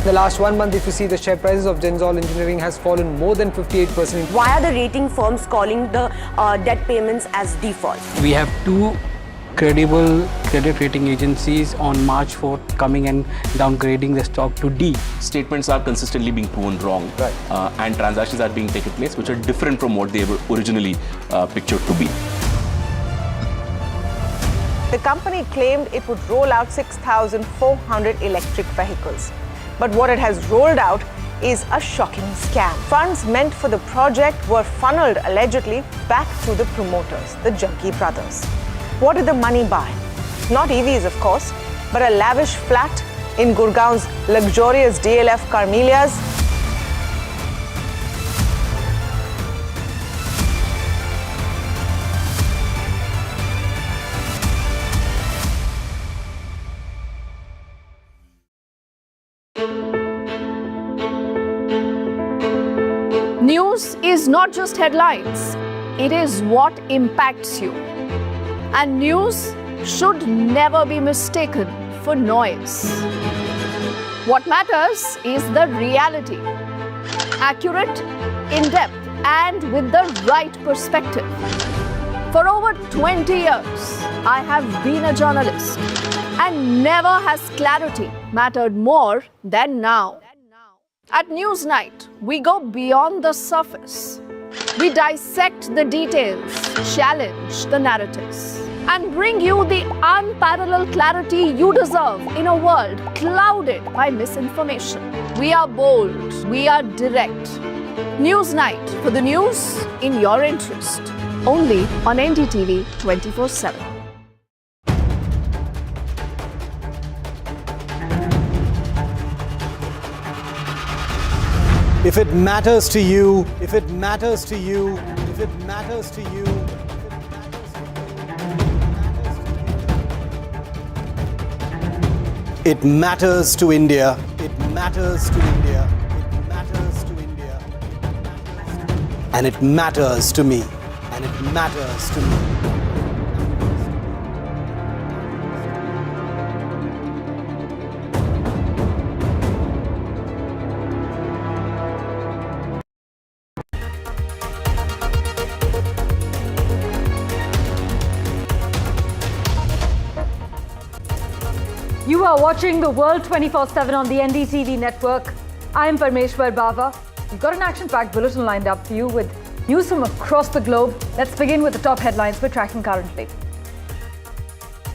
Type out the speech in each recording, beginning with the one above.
In the last 1 month, if you see, the share prices of Censor Engineering has fallen more than 58%. Why are the rating firms calling the debt payments as default? We have two credible credit rating agencies on March 4th coming and downgrading the stock to D. Statements are consistently being proven wrong, Right. And transactions are being taken place which are different from what they were originally pictured to be. The company claimed it would roll out 6,400 electric vehicles. But what it has rolled out is a shocking scam. Funds meant for the project were funneled allegedly back to the promoters, the Junkie brothers. What did the money buy? Not EVs, of course, but a lavish flat in Gurgaon's luxurious DLF Carmelias. News is not just headlines, it is what impacts you. And news should never be mistaken for noise. What matters is the reality. Accurate, in-depth, and with the right perspective. For over 20 years, I have been a journalist, and never has clarity mattered more than now. At Newsnight, we go beyond the surface. We dissect the details, challenge the narratives, and bring you the unparalleled clarity you deserve in a world clouded by misinformation. We are bold, we are direct. Newsnight, for the news in your interest. Only on NDTV 24/7. If it matters to you, if it matters to you, if it matters to you, it matters to India. It matters to India. It matters to India. And it matters to me. And it matters to me. You are watching The World 24/7 on the NDTV network. I am Parmeshwar Bava. We've got an action-packed bulletin lined up for you with news from across the globe. Let's begin with the top headlines we're tracking currently.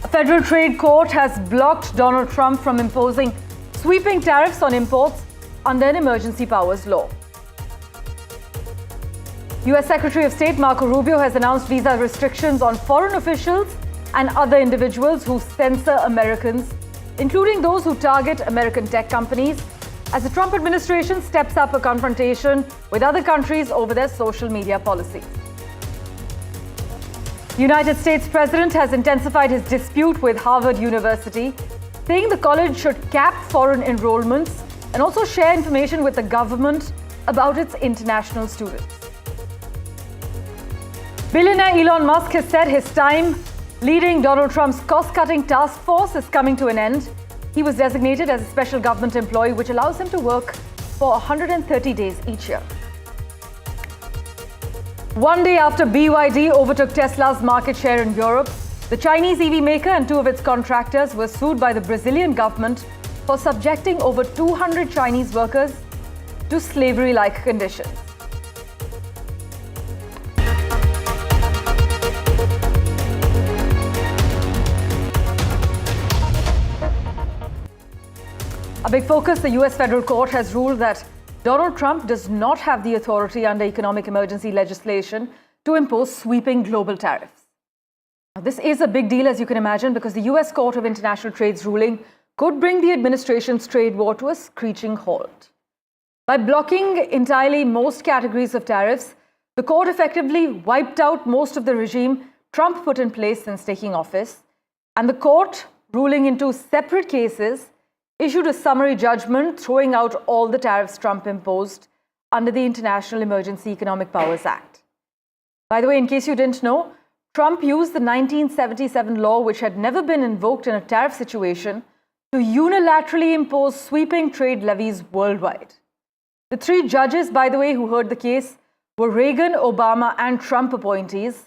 A federal trade court has blocked Donald Trump from imposing sweeping tariffs on imports under an emergency powers law. US Secretary of State Marco Rubio has announced visa restrictions on foreign officials and other individuals who censor Americans, including those who target American tech companies, as the Trump administration steps up a confrontation with other countries over their social media policies. The United States President has intensified his dispute with Harvard University, saying the college should cap foreign enrollments and also share information with the government about its international students. Billionaire Elon Musk has said his time leading Donald Trump's cost-cutting task force is coming to an end. He was designated as a special government employee, which allows him to work for 130 days each year. One day after BYD overtook Tesla's market share in Europe, the Chinese EV maker and two of its contractors were sued by the Brazilian government for subjecting over 200 Chinese workers to slavery-like conditions. A big focus, the US federal court has ruled that Donald Trump does not have the authority under economic emergency legislation to impose sweeping global tariffs. Now, this is a big deal, as you can imagine, because the US Court of International Trade's ruling could bring the administration's trade war to a screeching halt. By blocking entirely most categories of tariffs, the court effectively wiped out most of the regime Trump put in place since taking office, and the court, ruling in two separate cases, issued a summary judgment throwing out all the tariffs Trump imposed under the International Emergency Economic Powers Act. By the way, in case you didn't know, Trump used the 1977 law, which had never been invoked in a tariff situation, to unilaterally impose sweeping trade levies worldwide. The three judges, by the way, who heard the case were Reagan, Obama, and Trump appointees.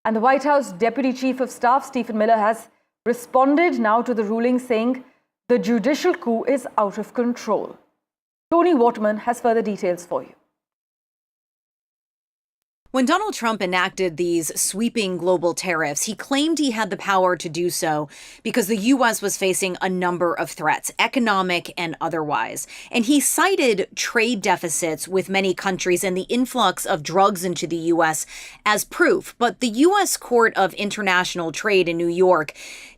And the White House Deputy Chief of Staff, Stephen Miller, has responded now to the ruling, saying the judicial coup is out of control. Tony Waterman has further details for you. When Donald Trump enacted these sweeping global tariffs, he claimed he had the power to do so because the U.S. was facing a number of threats, economic and otherwise. And he cited trade deficits with many countries and the influx of drugs into the U.S. as proof. But the U.S. Court of International Trade in New York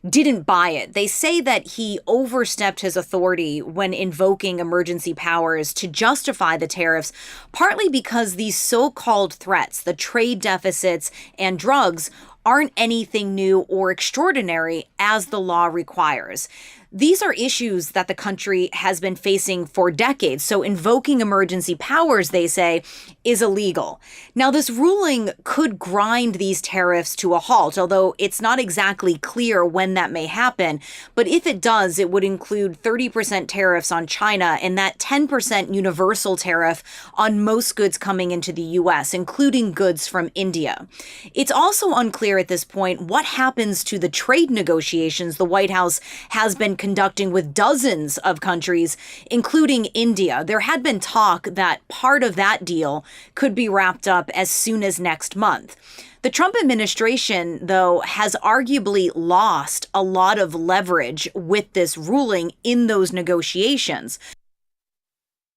didn't buy it. They say that he overstepped his authority when invoking emergency powers to justify the tariffs, partly because these so-called threats, the trade deficits and drugs, aren't anything new or extraordinary as the law requires. These are issues that the country has been facing for decades, so invoking emergency powers, they say, is illegal. Now, this ruling could grind these tariffs to a halt, although it's not exactly clear when that may happen. But if it does, it would include 30% tariffs on China and that 10% universal tariff on most goods coming into the U.S., including goods from India. It's also unclear at this point what happens to the trade negotiations the White House has been conducting with dozens of countries, including India. There had been talk that part of that deal could be wrapped up as soon as next month. The Trump administration, though, has arguably lost a lot of leverage with this ruling in those negotiations.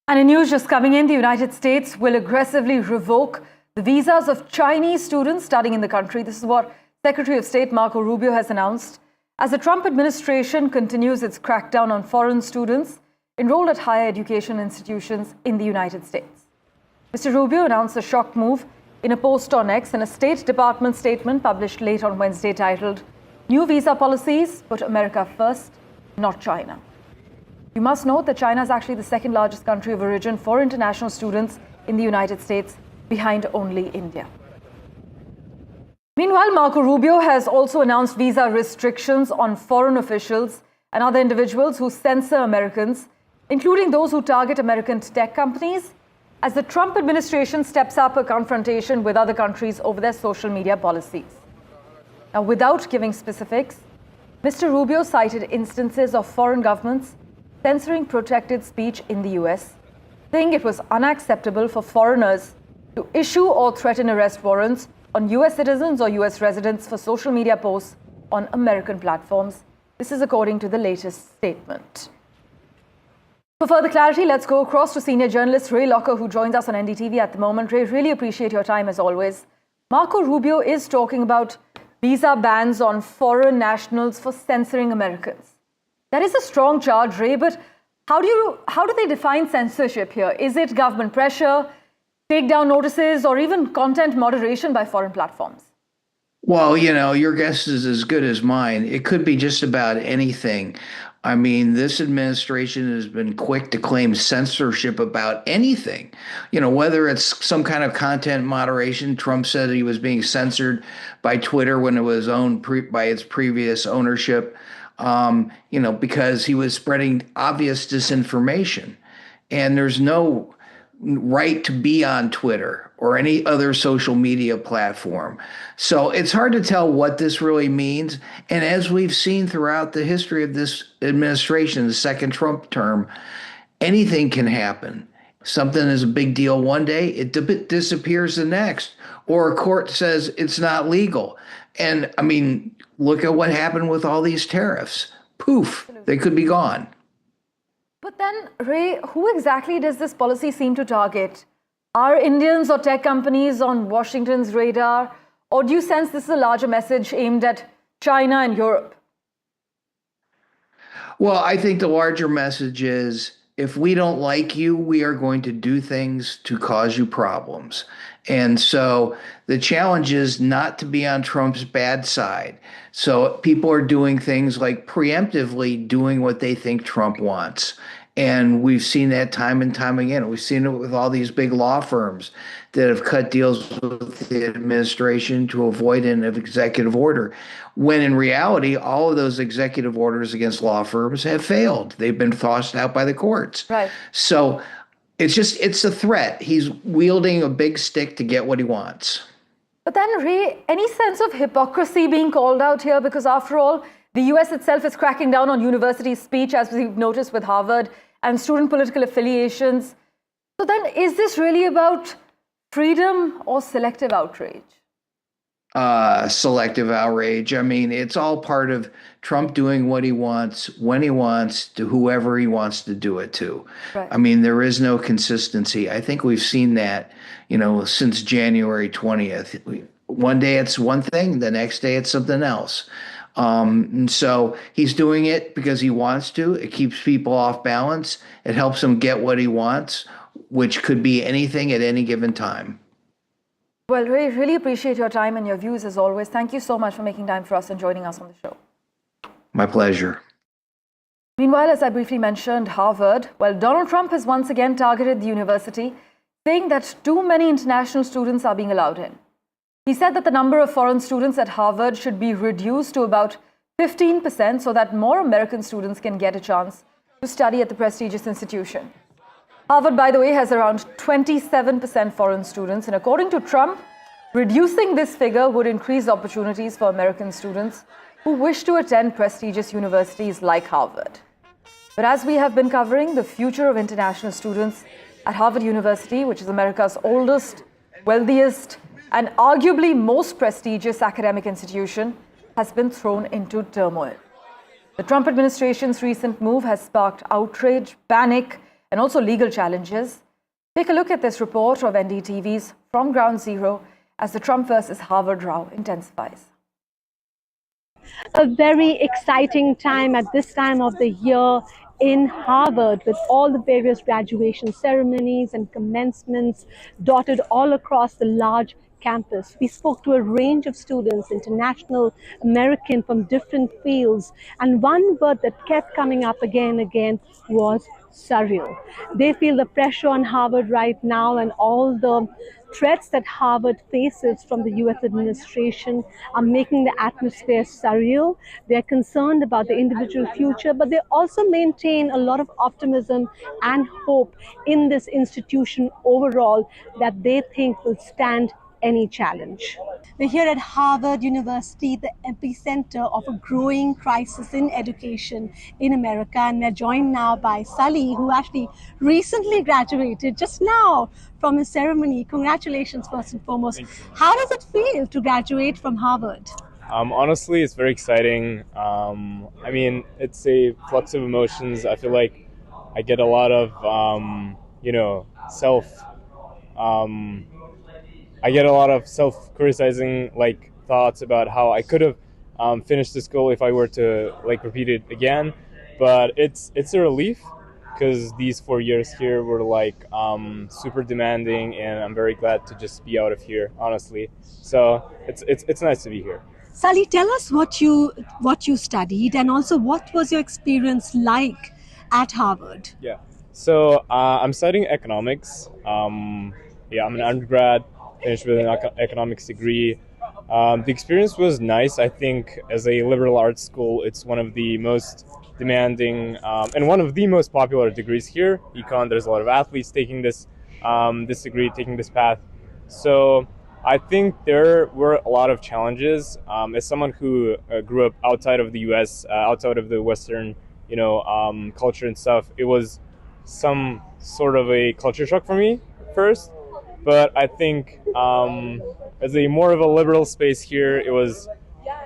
And in news just coming in, the United States will aggressively revoke the visas of Chinese students studying in the country. This is what Secretary of State Marco Rubio has announced as the Trump administration continues its crackdown on foreign students enrolled at higher education institutions in the United States. Mr. Rubio announced a shock move in a post on X in a State Department statement published late on Wednesday titled, "New Visa Policies Put America First, Not China." You must note that China is actually the second largest country of origin for international students in the United States, behind only India. Meanwhile, Marco Rubio has also announced visa restrictions on foreign officials and other individuals who censor Americans, including those who target American tech companies, as the Trump administration steps up a confrontation with other countries over their social media policies. Now, without giving specifics, Mr. Rubio cited instances of foreign governments censoring protected speech in the US, saying it was unacceptable for foreigners to issue or threaten arrest warrants on US citizens or US residents for social media posts on American platforms. This is according to the latest statement. For further clarity, let's go across to senior journalist Ray Locker, who joins us on NDTV at the moment. Ray, really appreciate your time as always. Marco Rubio is talking about visa bans on foreign nationals for censoring Americans. That is a strong charge, Ray, but how do they define censorship here? Is it government pressure, takedown notices, or even content moderation by foreign platforms? Well, you know, your guess is as good as mine. It could be just about anything. I mean, this administration has been quick to claim censorship about anything, you know, whether it's some kind of content moderation. Trump said he was being censored by Twitter when it was owned by its previous ownership, you know, because he was spreading obvious disinformation. And there's no right to be on Twitter or any other social media platform. So it's hard to tell what this really means. And as we've seen throughout the history of this administration, the second Trump term, anything can happen. Something is a big deal one day, it disappears the next, or a court says it's not legal. And I mean, look at what happened with all these tariffs. Poof, they could be gone. But then, Ray, who exactly does this policy seem to target? Are Indians or tech companies on Washington's radar? Or do you sense this is a larger message aimed at China and Europe? Well, I think the larger message is, if we don't like you, we are going to do things to cause you problems. And so the challenge is not to be on Trump's bad side. So people are doing things like preemptively doing what they think Trump wants. And we've seen that time and time again. We've seen it with all these big law firms that have cut deals with the administration to avoid an executive order, when in reality, all of those executive orders against law firms have failed. They've been tossed out by the courts. Right. So it's a threat. He's wielding a big stick to get what he wants. But then, Ray, any sense of hypocrisy being called out here? Because after all, the US itself is cracking down on university speech, as we've noticed with Harvard, and student political affiliations. So then, is this really about freedom or selective outrage? Selective outrage. I mean, it's all part of Trump doing what he wants, when he wants, to whoever he wants to do it to. Right. I mean, there is no consistency. I think we've seen that, since January 20th. One day it's one thing, the next day it's something else. And so he's doing it because he wants to. It keeps people off balance. It helps him get what he wants, which could be anything at any given time. Well, Ray, really appreciate your time and your views as always. Thank you so much for making time for us and joining us on the show. My pleasure. Meanwhile, as I briefly mentioned, Harvard, Donald Trump has once again targeted the university, saying that too many international students are being allowed in. He said that the number of foreign students at Harvard should be reduced to about 15% so that more American students can get a chance to study at the prestigious institution. Harvard, by the way, has around 27% foreign students, and according to Trump, reducing this figure would increase opportunities for American students who wish to attend prestigious universities like Harvard. But as we have been covering, the future of international students at Harvard University, which is America's oldest, wealthiest, and arguably most prestigious academic institution, has been thrown into turmoil. The Trump administration's recent move has sparked outrage, panic, and also legal challenges. Take a look at this report of NDTV's From Ground Zero as the Trump versus Harvard row intensifies. A very exciting time at this time of the year in Harvard, with all the various graduation ceremonies and commencements dotted all across the large campus. We spoke to a range of students, international, American, from different fields, and one word that kept coming up again and again was surreal. They feel the pressure on Harvard right now and all the threats that Harvard faces from the US administration are making the atmosphere surreal. They're concerned about the individual future, but they also maintain a lot of optimism and hope in this institution overall that they think will stand any challenge. We're here at Harvard University, the epicenter of a growing crisis in education in America, and we're joined now by Sully, who actually recently graduated just now from a ceremony. Congratulations, first and foremost. How does it feel to graduate from Harvard? Honestly, it's very exciting. I mean, it's a flux of emotions. I feel like I get a lot of, I get a lot of self-criticizing thoughts about how I could have finished the school if I were to repeat it again. But it's a relief because these 4 years here were super demanding, and I'm very glad to just be out of here, honestly. So it's nice to be here. Sully, tell us what you studied, and also what was your experience like at Harvard? Yeah, so I'm studying economics. I'm an undergrad. Finished with an economics degree. The experience was nice. I think as a liberal arts school, it's one of the most demanding and one of the most popular degrees here. Econ, there's a lot of athletes taking this degree, taking this path. So I think there were a lot of challenges. As someone who grew up outside of the U.S., outside of the Western, culture and stuff, it was some sort of a culture shock for me first. But I think as a more of a liberal space here, it was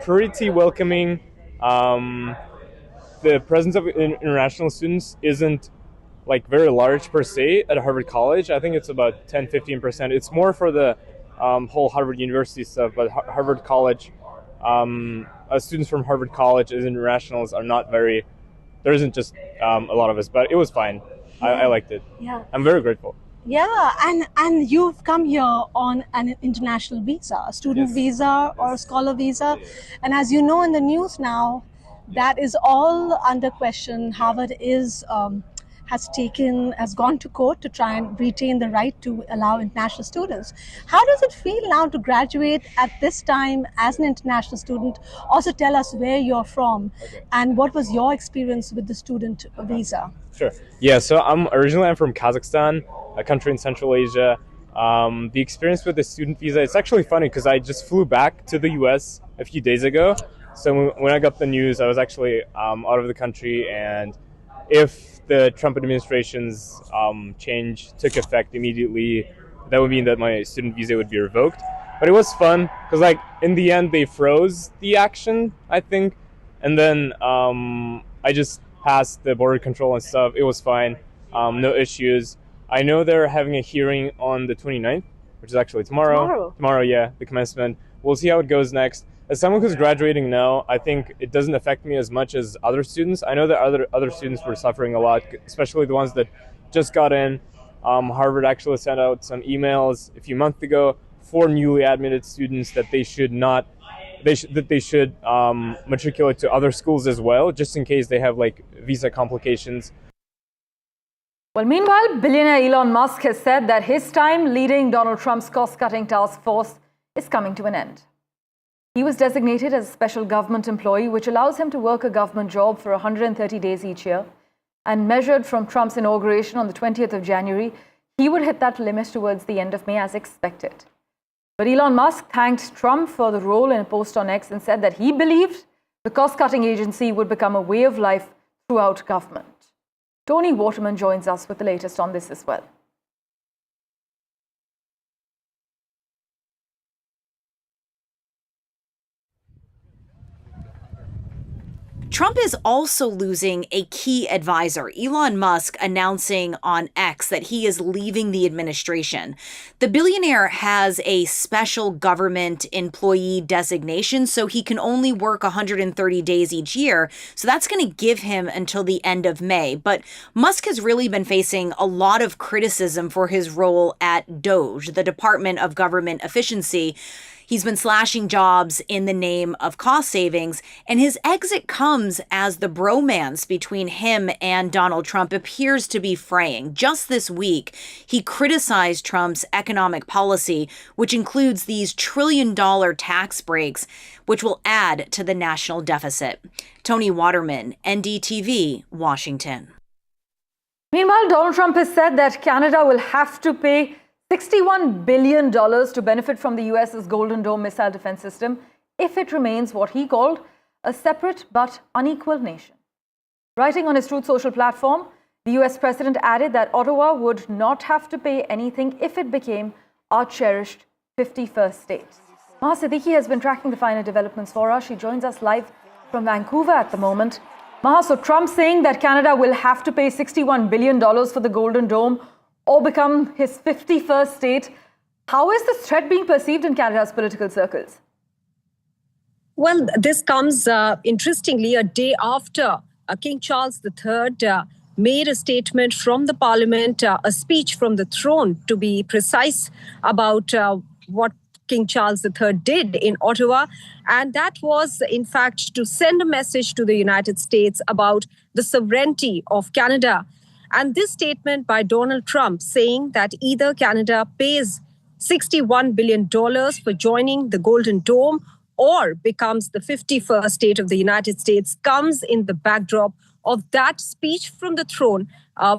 pretty welcoming. The presence of international students isn't very large per se at Harvard College. I think it's about 10-15%. It's more for the whole Harvard University stuff, but Harvard College, students from Harvard College as internationals are not very, there isn't just a lot of us, but it was fine. I liked it. Yeah. I'm very grateful. Yeah, and you've come here on an international visa, a student visa or a scholar visa. And as you know in the news now, that is all under question. Harvard has gone to court to try and retain the right to allow international students. How does it feel now to graduate at this time as an international student? Also tell us where you're from and what was your experience with the student visa? Sure. Yeah, so I'm from Kazakhstan, a country in Central Asia. The experience with the student visa, it's actually funny because I just flew back to the US a few days ago. So when I got the news, I was actually out of the country, and if the Trump administration's change took effect immediately, that would mean that my student visa would be revoked. But it was fun because, in the end, they froze the action, I think, and then I just passed the border control and stuff. It was fine, no issues. I know they're having a hearing on the 29th, which is actually tomorrow. Tomorrow, yeah, the commencement. We'll see how it goes next. As someone who's graduating now, I think it doesn't affect me as much as other students. I know that other students were suffering a lot, especially the ones that just got in. Harvard actually sent out some emails a few months ago for newly admitted students that they should matriculate to other schools as well, just in case they have visa complications. Well, meanwhile, billionaire Elon Musk has said that his time leading Donald Trump's cost-cutting task force is coming to an end. He was designated as a special government employee, which allows him to work a government job for 130 days each year. And measured from Trump's inauguration on the 20th of January, he would hit that limit towards the end of May as expected. But Elon Musk thanked Trump for the role in a post on X and said that he believed the cost-cutting agency would become a way of life throughout government. Tony Waterman joins us with the latest on this as well. Trump is also losing a key advisor, Elon Musk announcing on X that he is leaving the administration. The billionaire has a special government employee designation, so he can only work 130 days each year. So that's going to give him until the end of May. But Musk has really been facing a lot of criticism for his role at DOGE, the Department of Government Efficiency. He's been slashing jobs in the name of cost savings, and his exit comes as the bromance between him and Donald Trump appears to be fraying. Just this week, he criticized Trump's economic policy, which includes these trillion-dollar tax breaks, which will add to the national deficit. Tony Waterman, NDTV, Washington. Meanwhile, Donald Trump has said that Canada will have to pay $61 billion to benefit from the US's Golden Dome missile defense system if it remains what he called a separate but unequal nation. Writing on his Truth Social platform, the US president added that Ottawa would not have to pay anything if it became our cherished 51st state. Maha Siddiqui has been tracking the finer developments for us. She joins us live from Vancouver at the moment. Maha, so Trump saying that Canada will have to pay $61 billion for the Golden Dome or become his 51st state. How is this threat being perceived in Canada's political circles? Well, this comes, interestingly, a day after King Charles III made a statement from the parliament, a speech from the throne, to be precise, about what King Charles III did in Ottawa. And that was, in fact, to send a message to the United States about the sovereignty of Canada. And this statement by Donald Trump saying that either Canada pays $61 billion for joining the Golden Dome or becomes the 51st state of the United States comes in the backdrop of that speech from the throne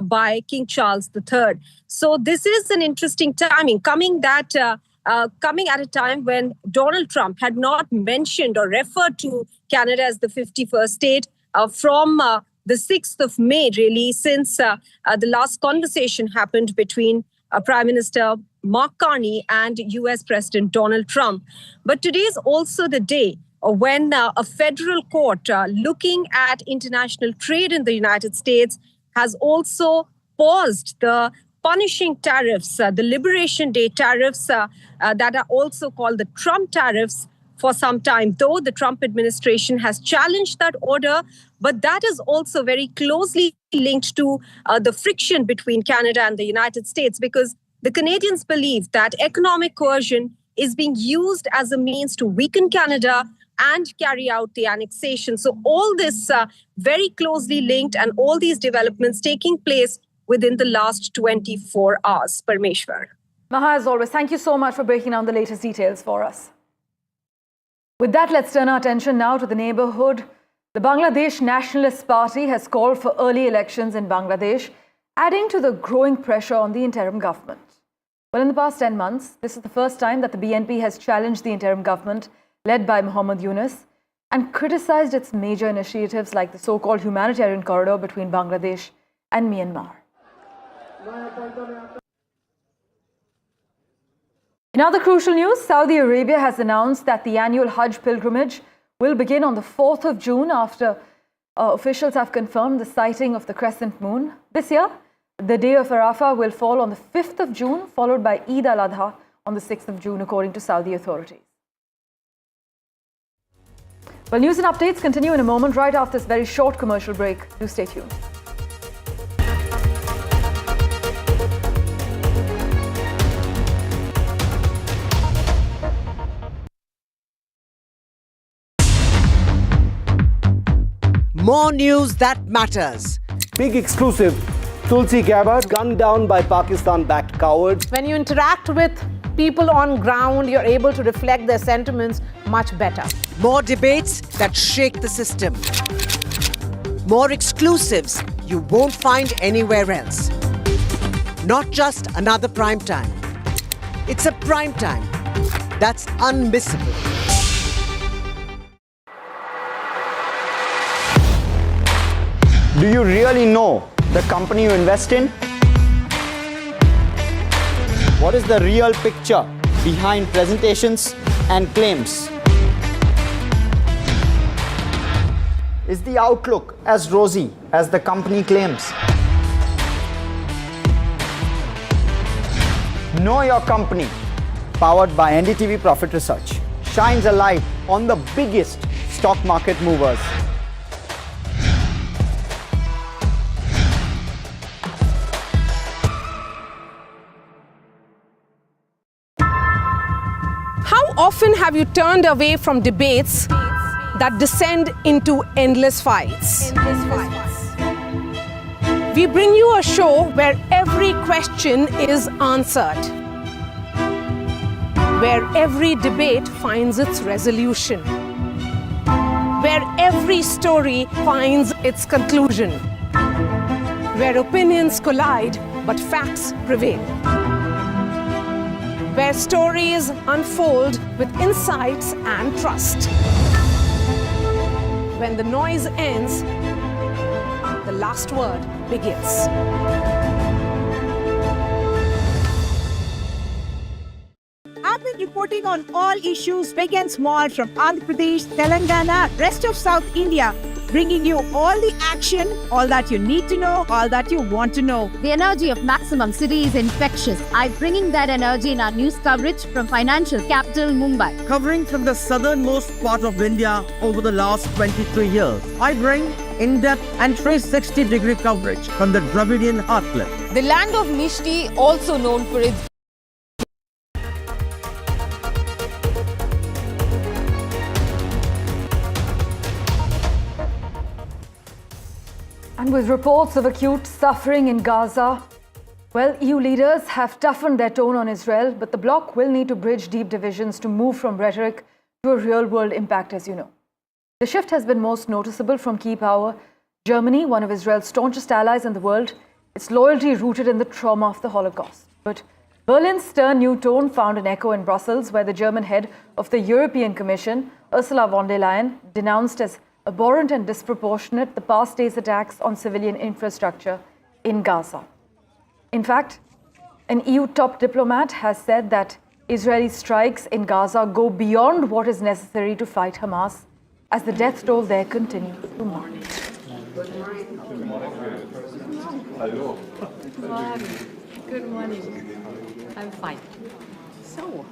by King Charles III. So this is an interesting timing, coming at a time when Donald Trump had not mentioned or referred to Canada as the 51st state from the 6th of May, really, since the last conversation happened between Prime Minister Mark Carney and US President Donald Trump. But today is also the day when a federal court looking at international trade in the United States has also paused the punishing tariffs, the Liberation Day tariffs that are also called the Trump tariffs, for some time, though the Trump administration has challenged that order. But that is also very closely linked to the friction between Canada and the United States, because the Canadians believe that economic coercion is being used as a means to weaken Canada and carry out the annexation. So all this very closely linked, and all these developments taking place within the last 24 hours. Parmeshwar. Maha, as always, thank you so much for breaking down the latest details for us. With that, let's turn our attention now to the neighborhood. The Bangladesh Nationalist Party has called for early elections in Bangladesh, adding to the growing pressure on the interim government. Well, in the past 10 months, this is the first time that the BNP has challenged the interim government led by Muhammad Yunus and criticized its major initiatives like the so-called humanitarian corridor between Bangladesh and Myanmar. In other crucial news, Saudi Arabia has announced that the annual Hajj pilgrimage will begin on the 4th of June after officials have confirmed the sighting of the crescent moon. This year, the day of Arafah will fall on the 5th of June, followed by Eid al-Adha on the 6th of June, according to Saudi authorities. Well, news and updates continue in a moment, right after this very short commercial break. Do stay tuned. More news that matters. Big exclusive. Tulsi Gabbard gunned down by Pakistan-backed cowards. When you interact with people on ground, you're able to reflect their sentiments much better. More debates that shake the system. More exclusives you won't find anywhere else. Not just another prime time. It's a prime time that's unmissable. Do you really know the company you invest in? What is the real picture behind presentations and claims? Is the outlook as rosy as the company claims? Know Your Company, powered by NDTV Profit Research, shines a light on the biggest stock market movers. How often have you turned away from debates that descend into endless fights? We bring you a show where every question is answered, where every debate finds its resolution, where every story finds its conclusion, where opinions collide but facts prevail, where stories unfold with insights and trust. When the noise ends, the last word begins. I've been reporting on all issues big and small from Andhra Pradesh, Telangana, rest of South India, bringing you all the action, all that you need to know, all that you want to know. The energy of Maximum City is infectious. I'm bringing that energy in our news coverage from financial capital Mumbai. Covering from the southernmost part of India over the last 23 years, I bring in-depth and 360-degree coverage from the Dravidian heartland. The land of Mishti, also known for its And with reports of acute suffering in Gaza, well, EU leaders have toughened their tone on Israel, but the bloc will need to bridge deep divisions to move from rhetoric to a real-world impact, as you know. The shift has been most noticeable from key power Germany, one of Israel's staunchest allies in the world, its loyalty rooted in the trauma of the Holocaust. But Berlin's stern new tone found an echo in Brussels, where the German head of the European Commission, Ursula von der Leyen, denounced as abhorrent and disproportionate the past days' attacks on civilian infrastructure in Gaza. In fact, an EU top diplomat has said that Israeli strikes in Gaza go beyond what is necessary to fight Hamas, as the death toll there continues to mount. Hello. Good morning. I'm fine. So,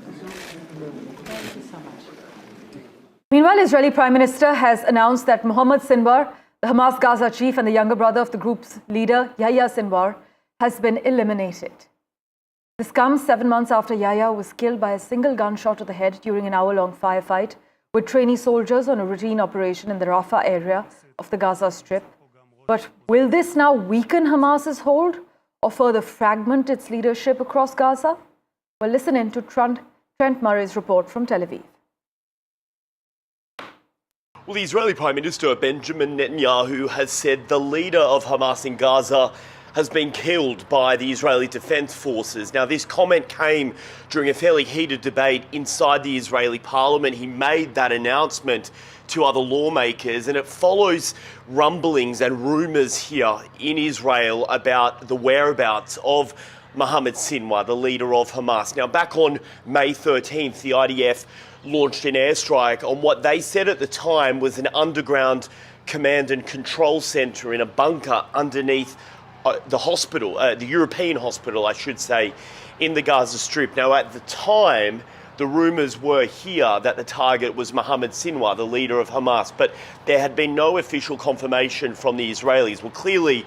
thank you so much. Meanwhile, Israeli Prime Minister has announced that Mohammed Sinwar, the Hamas Gaza chief and the younger brother of the group's leader, Yahya Sinwar, has been eliminated. This comes 7 months after Yahya was killed by a single gunshot to the head during an hour-long firefight with trainee soldiers on a routine operation in the Rafah area of the Gaza Strip. But will this now weaken Hamas's hold, or further fragment its leadership across Gaza? Well, listen in to Trent Murray's report from Tel Aviv. Well, the Israeli Prime Minister Benjamin Netanyahu has said the leader of Hamas in Gaza has been killed by the Israeli Defense Forces. Now, this comment came during a fairly heated debate inside the Israeli parliament. He made that announcement to other lawmakers, and it follows rumblings and rumours here in Israel about the whereabouts of Mohammed Sinwar, the leader of Hamas. Now, back on May 13th, the IDF launched an airstrike on what they said at the time was an underground command and control centre in a bunker underneath the hospital, the European hospital, I should say, in the Gaza Strip. Now, at the time, the rumours were here that the target was Mohammed Sinwar, the leader of Hamas, but there had been no official confirmation from the Israelis. Well, clearly,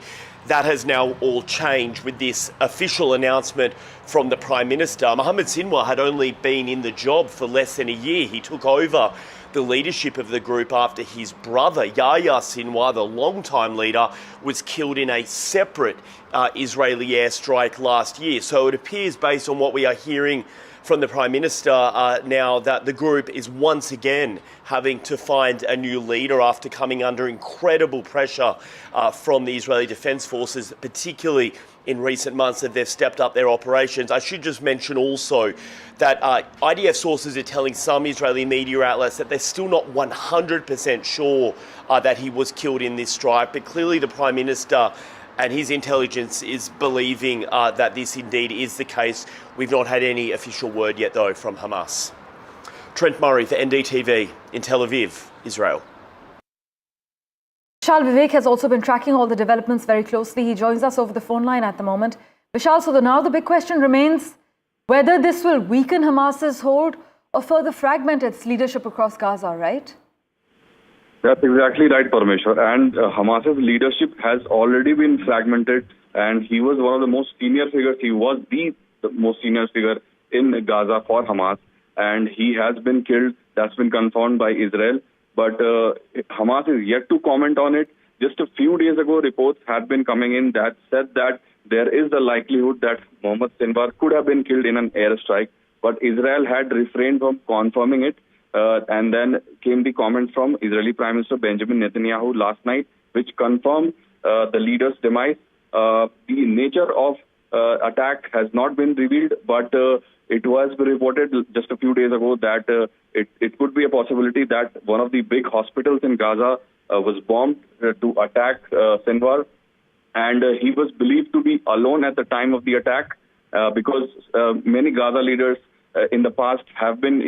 that has now all changed with this official announcement from the Prime Minister. Mohammed Sinwar had only been in the job for less than a year. He took over the leadership of the group after his brother, Yahya Sinwar, the longtime leader, was killed in a separate Israeli airstrike last year. So it appears, based on what we are hearing from the Prime Minister now, that the group is once again having to find a new leader after coming under incredible pressure from the Israeli Defense Forces, particularly in recent months that they've stepped up their operations. I should just mention also that IDF sources are telling some Israeli media outlets that they're still not 100% sure that he was killed in this strike, but clearly the Prime Minister and his intelligence is believing that this indeed is the case. We've not had any official word yet, though, from Hamas. Trent Murray for NDTV in Tel Aviv, Israel. Vishal, Vivek has also been tracking all the developments very closely. He joins us over the phone line at the moment. Vishal, so now the big question remains whether this will weaken Hamas's hold or further fragment its leadership across Gaza, right? That's exactly right, Parmeshwar. And Hamas's leadership has already been fragmented, and he was one of the most senior figures. He was the most senior figure in Gaza for Hamas, and he has been killed. That's been confirmed by Israel. But Hamas is yet to comment on it. Just a few days ago, reports had been coming in that said that there is the likelihood that Mohammed Sinwar could have been killed in an airstrike, but Israel had refrained from confirming it. And then came the comment from Israeli Prime Minister Benjamin Netanyahu last night, which confirmed the leader's demise. The nature of attack has not been revealed, but it was reported just a few days ago that it could be a possibility that one of the big hospitals in Gaza was bombed to attack Sinwar. And he was believed to be alone at the time of the attack because many Gaza leaders in the past have been,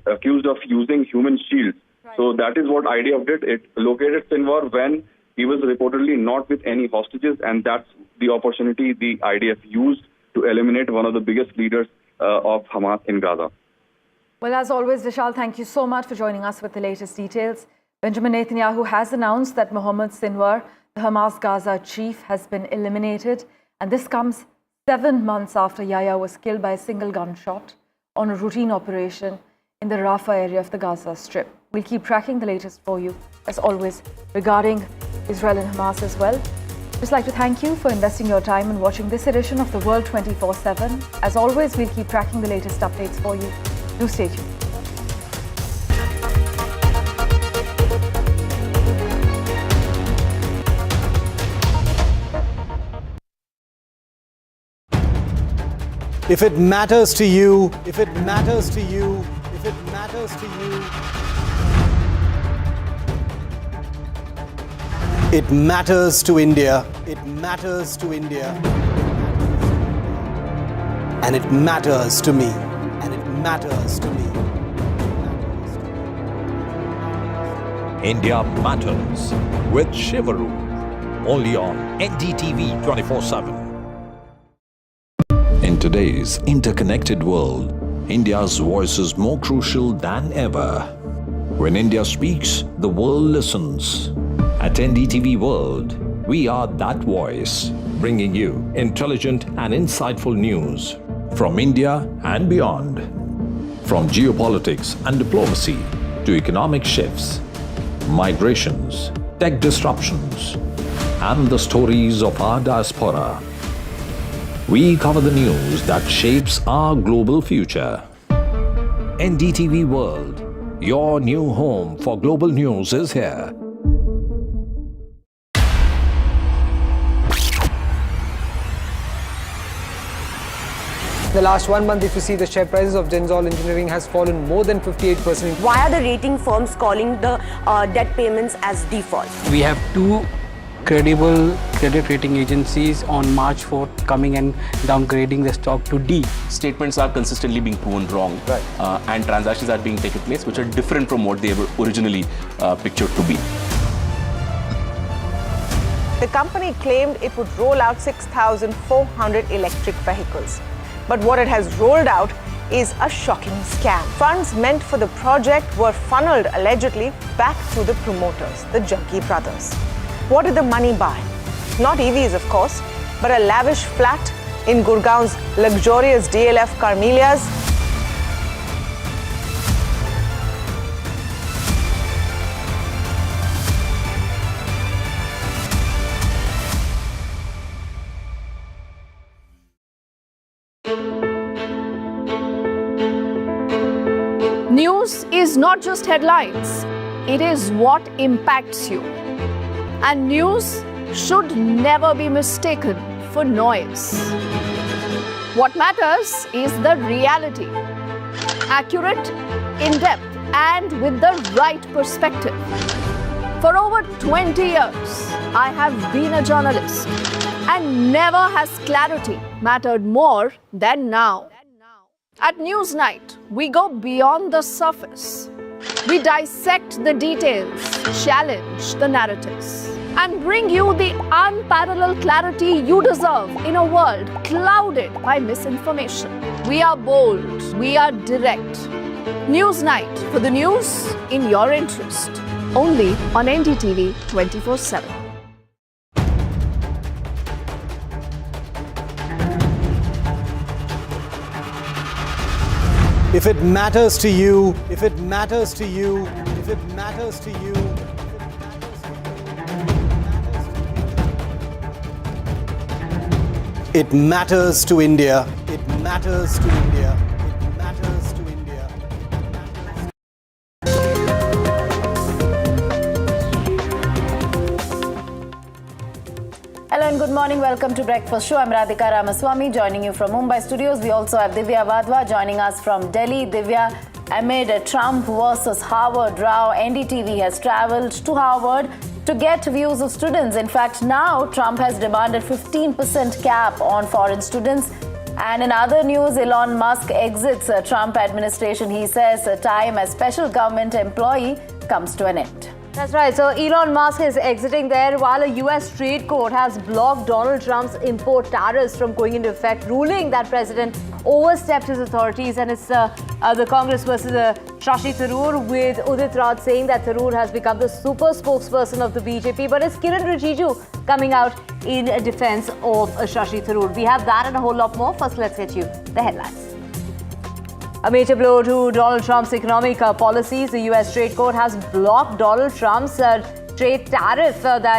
accused of using human shields. Right. So that is what IDF did. It located Sinwar when he was reportedly not with any hostages, and that's the opportunity the IDF used to eliminate one of the biggest leaders of Hamas in Gaza. Well, as always, Vishal, thank you so much for joining us with the latest details. Benjamin Netanyahu has announced that Mohammed Sinwar, the Hamas Gaza chief, has been eliminated, and this comes 7 months after Yahya was killed by a single gunshot on a routine operation in the Rafah area of the Gaza Strip. We'll keep tracking the latest for you, as always, regarding Israel and Hamas as well. Just like to thank you for investing your time in watching this edition of The World 24/7. As always, we'll keep tracking the latest updates for you. Do stay tuned. If it matters to you, if it matters to you, if it matters to you, it matters to India. It matters to India. And it matters to me. And it matters to me. India Matters with Shivaru. Only on NDTV 24/7. In today's interconnected world, India's voice is more crucial than ever. When India speaks, the world listens. At NDTV World, we are that voice, bringing you intelligent and insightful news from India and beyond. From geopolitics and diplomacy to economic shifts, migrations, tech disruptions, and the stories of our diaspora. We cover the news that shapes our global future. NDTV World, your new home for global news, is here. The last 1 month, if you see, the share prices of Gensol Engineering has fallen more than 58%. Why are the rating firms calling the debt payments as default? We have two credible credit rating agencies on March 4th coming and downgrading the stock to D. Statements are consistently being proven wrong, and transactions are being taken place which are different from what they were originally pictured to be. The company claimed it would roll out 6,400 electric vehicles. But what it has rolled out is a shocking scam. Funds meant for the project were funneled allegedly back to the promoters, the Junkie brothers. What did the money buy? Not EVs, of course, but a lavish flat in Gurgaon's luxurious DLF Carmelias. News is not just headlines, it is what impacts you. And news should never be mistaken for noise. What matters is the reality. Accurate, in-depth, and with the right perspective. For over 20 years, I have been a journalist, and never has clarity mattered more than now. At Newsnight, we go beyond the surface. We dissect the details, challenge the narratives, and bring you the unparalleled clarity you deserve in a world clouded by misinformation. We are bold, we are direct. Newsnight, for the news in your interest. Only on NDTV 24/7. If it matters to you, if it matters to you, if it matters to you, it matters to India. It matters to India. It matters to India. Hello and good morning. Welcome to Breakfast Show. I'm Radhika Ramaswamy joining you from Mumbai studios. We also have Divya Vadva joining us from Delhi. Divya, amid a Trump versus Harvard row, NDTV has travelled to Harvard to get views of students. In fact, now Trump has demanded 15% cap on foreign students. And in other news, Elon Musk exits the Trump administration. He says a time as special government employee comes to an end. That's right. So Elon Musk is exiting there while a US trade court has blocked Donald Trump's import tariffs from going into effect, ruling that President overstepped his authorities. And it's the Congress versus Shashi Tharoor, with Udit Raj saying that Tharoor has become the super spokesperson of the BJP. But it's Kiran Rijiju coming out in defense of Shashi Tharoor. We have that and a whole lot more. First, let's get you the headlines. A major blow to Donald Trump's economic policies. The US trade court has blocked Donald Trump's trade tariff that